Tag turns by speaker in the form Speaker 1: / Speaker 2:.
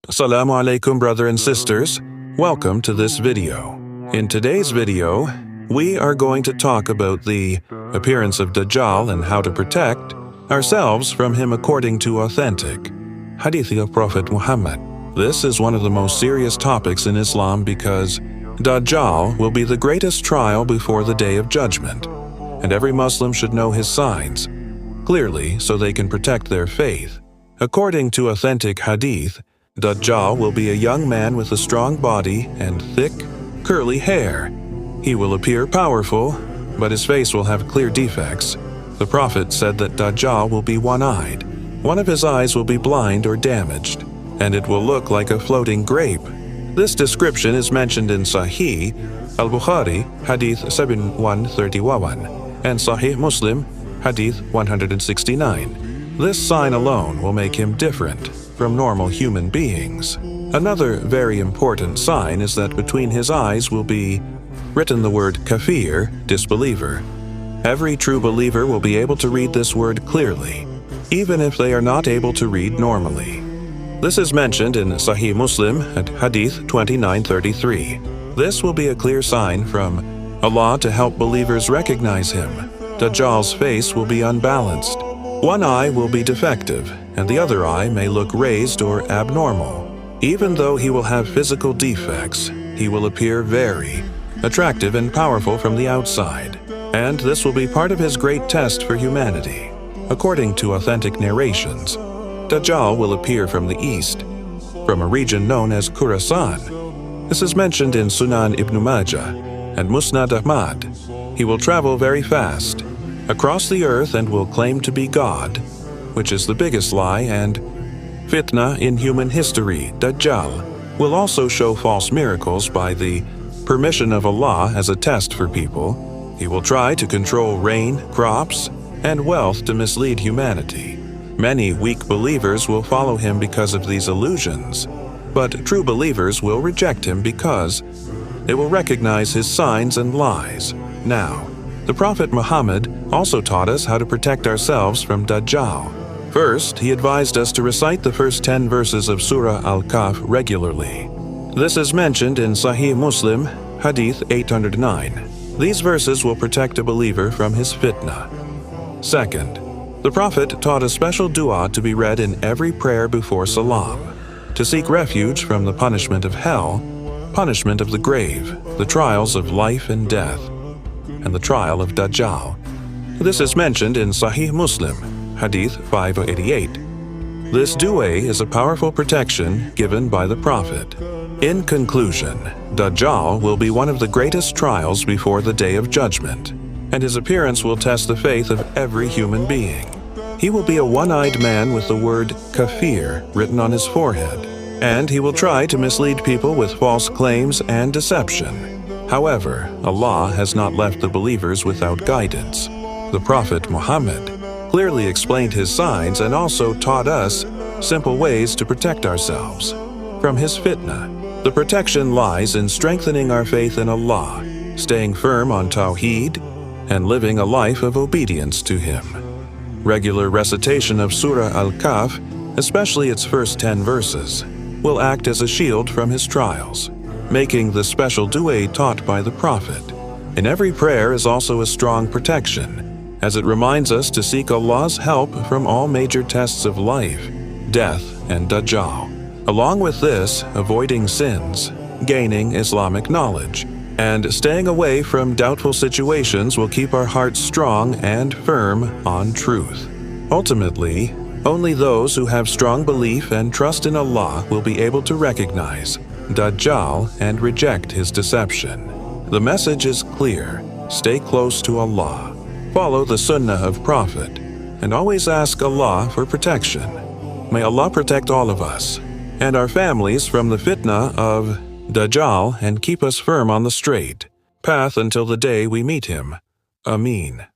Speaker 1: Assalamu Alaikum, brother and sisters. Welcome to this video. In today's video, we are going to talk about the appearance of Dajjal and how to protect ourselves from him according to authentic Hadith of Prophet Muhammad. This is one of the most serious topics in Islam because Dajjal will be the greatest trial before the Day of Judgment, and every Muslim should know his signs clearly so they can protect their faith. According to authentic Hadith, Dajjal will be a young man with a strong body and thick, curly hair. He will appear powerful, but his face will have clear defects. The Prophet said that Dajjal will be one-eyed. One of his eyes will be blind or damaged, and it will look like a floating grape. This description is mentioned in Sahih Al-Bukhari, Hadith 7131, and Sahih Muslim, Hadith 169. This sign alone will make him different from normal human beings. Another very important sign is that between his eyes will be written the word Kafir, disbeliever. Every true believer will be able to read this word clearly, even if they are not able to read normally. This is mentioned in Sahih Muslim at Hadith 2933. This will be a clear sign from Allah to help believers recognize him. Dajjal's face will be unbalanced. One eye will be defective, and the other eye may look raised or abnormal. Even though he will have physical defects, he will appear very attractive and powerful from the outside, and this will be part of his great test for humanity. According to authentic narrations, Dajjal will appear from the east, from a region known as Khurasan. This is mentioned in Sunan Ibn Majah and Musnad Ahmad. He will travel very fast across the earth and will claim to be God, which is the biggest lie and fitna in human history. Dajjal will also show false miracles by the permission of Allah as a test for people. He will try to control rain, crops, and wealth to mislead humanity. Many weak believers will follow him because of these illusions, but true believers will reject him because they will recognize his signs and lies. Now, the Prophet Muhammad also taught us how to protect ourselves from Dajjal. First, he advised us to recite the first 10 verses of Surah Al-Kahf regularly. This is mentioned in Sahih Muslim, Hadith 809. These verses will protect a believer from his fitna. Second, the Prophet taught a special dua to be read in every prayer before salam, to seek refuge from the punishment of hell, punishment of the grave, the trials of life and death, and the trial of Dajjal. This is mentioned in Sahih Muslim, Hadith 588. This dua is a powerful protection given by the Prophet. In conclusion, Dajjal will be one of the greatest trials before the Day of Judgment, and his appearance will test the faith of every human being. He will be a one-eyed man with the word Kafir written on his forehead, and he will try to mislead people with false claims and deception. However, Allah has not left the believers without guidance. The Prophet Muhammad clearly explained his signs and also taught us simple ways to protect ourselves from his fitna. The protection lies in strengthening our faith in Allah, staying firm on Tawheed, and living a life of obedience to Him. Regular recitation of Surah Al-Kahf, especially its first 10 verses, will act as a shield from his trials, making the special dua taught by the Prophet. In every prayer is also a strong protection, as it reminds us to seek Allah's help from all major tests of life, death, and Dajjal. Along with this, avoiding sins, gaining Islamic knowledge, and staying away from doubtful situations will keep our hearts strong and firm on truth. Ultimately, only those who have strong belief and trust in Allah will be able to recognize Dajjal and reject his deception. The message is clear: stay close to Allah, follow the Sunnah of Prophet, and always ask Allah for protection. May Allah protect all of us and our families from the fitna of Dajjal and keep us firm on the straight path until the day we meet him. Ameen.